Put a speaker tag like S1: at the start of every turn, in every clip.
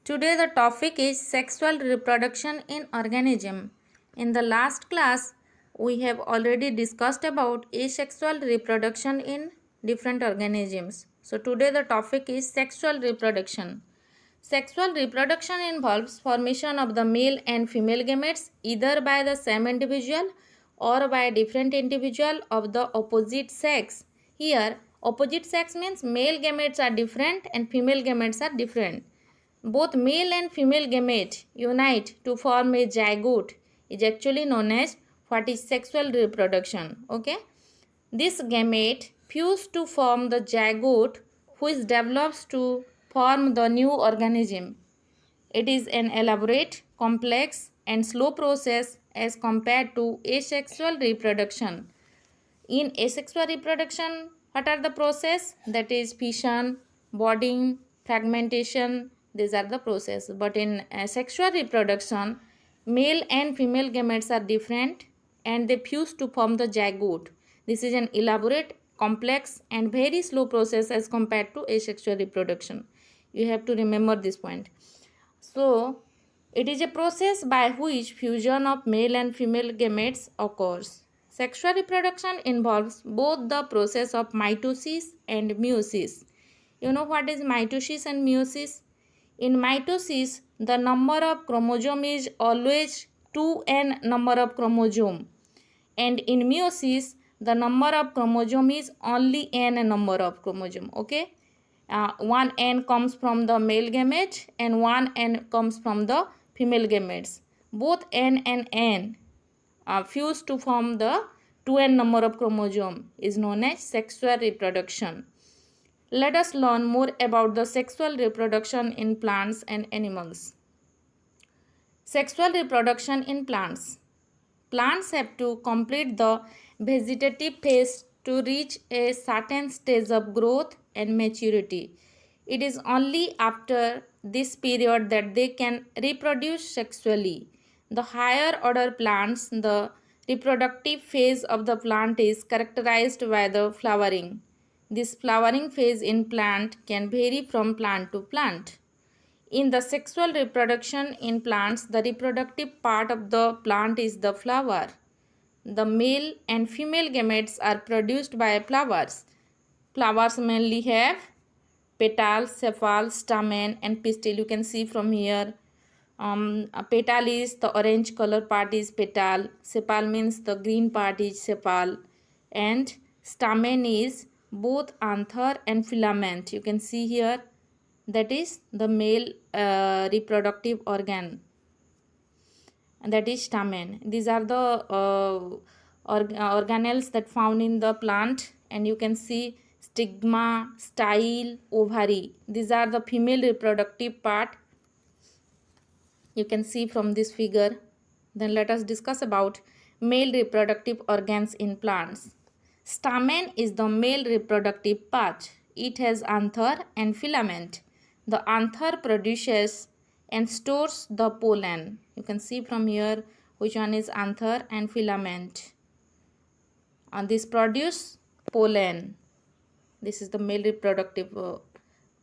S1: Today the topic is sexual reproduction in organism. In the last class, we have already discussed about asexual reproduction in different organisms. So today the topic is sexual reproduction. Sexual reproduction involves formation of the male and female gametes either by the same individual or by different individual of the opposite sex. Here, opposite sex means male gametes are different and female gametes are different. Both male and female gamete unite to form a zygote is actually known as what is sexual reproduction. Okay, this gamete fuse to form the zygote which develops to form the new organism. It is an elaborate, complex and slow process as compared to asexual reproduction. In asexual reproduction, what are the process? That is fission, budding, fragmentation. These are the process. But in sexual reproduction, male and female gametes are different and they fuse to form the zygote. This is an elaborate, complex and very slow process as compared to asexual reproduction. You have to remember this point. So, it is a process by which fusion of male and female gametes occurs. Sexual reproduction involves both the process of mitosis and meiosis. You know what is mitosis and meiosis? In mitosis, the number of chromosome is always 2n number of chromosome, and in meiosis, the number of chromosome is only n number of chromosome. Okay, one n comes from the male gamete and one n comes from the female gametes. Both n and n fuse to form the 2n number of chromosome is known as sexual reproduction. Let us learn more about the sexual reproduction in plants and animals. Sexual reproduction in plants. Plants have to complete the vegetative phase to reach a certain stage of growth and maturity. It is only after this period that they can reproduce sexually. The higher order plants, the reproductive phase of the plant is characterized by the flowering. This flowering phase in plant can vary from plant to plant. In the sexual reproduction in plants, the reproductive part of the plant is the flower. The male and female gametes are produced by flowers. Flowers mainly have petal, sepal, stamen and pistil. You can see from here. A petal is the orange color part is petal. Sepal means the green part is sepal. And stamen is both anther and filament. You can see here that is the male reproductive organ, and that is stamen. These are the organelles that found in the plant, and you can see stigma, style, ovary. These are the female reproductive part. You can see from this figure. Then let us discuss about male reproductive organs in plants. Stamen is the male reproductive part. It has anther and filament. The anther produces and stores the pollen. You can see from here which one is anther and filament. And this produce pollen. This is the male reproductive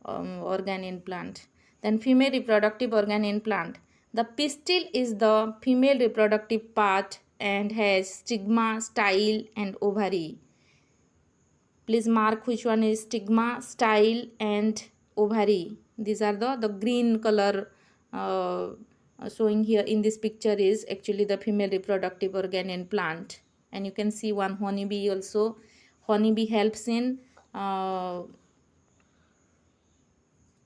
S1: organ in plant. Then female reproductive organ in plant. The pistil is the female reproductive part and has stigma, style and ovary. Please mark which one is stigma, style and ovary. These are the green color showing here in this picture is actually the female reproductive organ in plant. And you can see one honeybee also. Honeybee helps in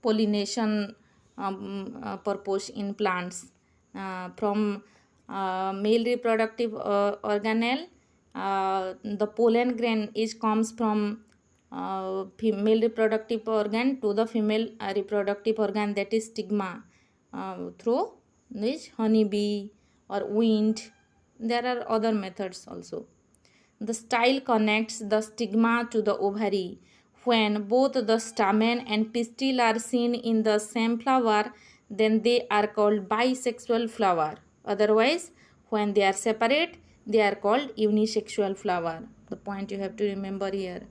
S1: pollination purpose in plants. From male reproductive organelle, the pollen grain comes from male reproductive organ to the female reproductive organ, that is stigma, through this honeybee or wind. There are other methods also. The style connects the stigma to the ovary. When both the stamen and pistil are seen in the same flower, then they are called bisexual flower. Otherwise, when they are separate, they are called unisexual flower. The point you have to remember here.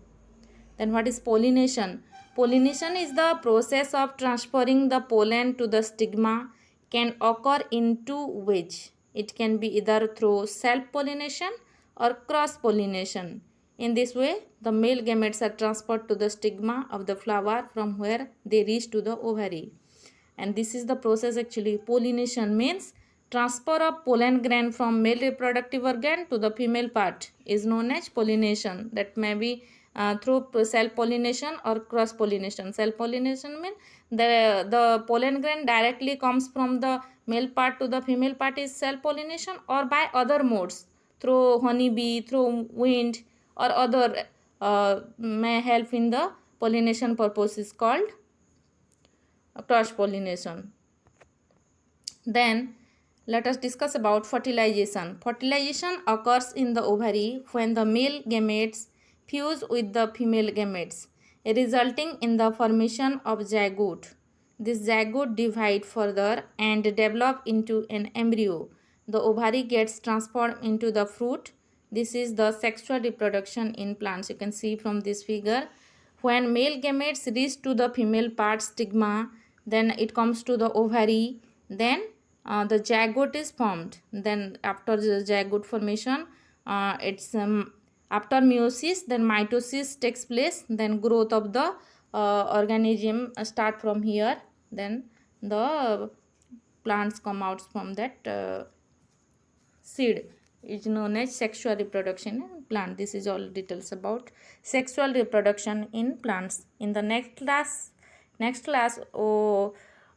S1: Then what is pollination? Pollination is the process of transferring the pollen to the stigma, can occur in two ways. It can be either through self-pollination or cross-pollination. In this way, the male gametes are transferred to the stigma of the flower from where they reach to the ovary. And this is the process actually. Pollination means transfer of pollen grain from male reproductive organ to the female part is known as pollination. That may be through self pollination or cross pollination. Self pollination means the pollen grain directly comes from the male part to the female part is self pollination, or by other modes through honeybee, through wind, or other may help in the pollination purpose is called cross pollination. Then let us discuss about fertilization. Fertilization occurs in the ovary when the male gametes fuse with the female gametes, resulting in the formation of zygote. This zygote divide further and develop into an embryo. The ovary gets transformed into the fruit. This is the sexual reproduction in plants. You can see from this figure. When male gametes reach to the female part stigma, then it comes to the ovary, then the zygote is formed. Then after the zygote formation, it's after meiosis, then mitosis takes place, then growth of the organism start from here, then the plants come out from that seed is known as sexual reproduction in plant. This is all details about sexual reproduction in plants. In the next class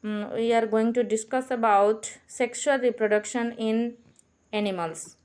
S1: we are going to discuss about sexual reproduction in animals.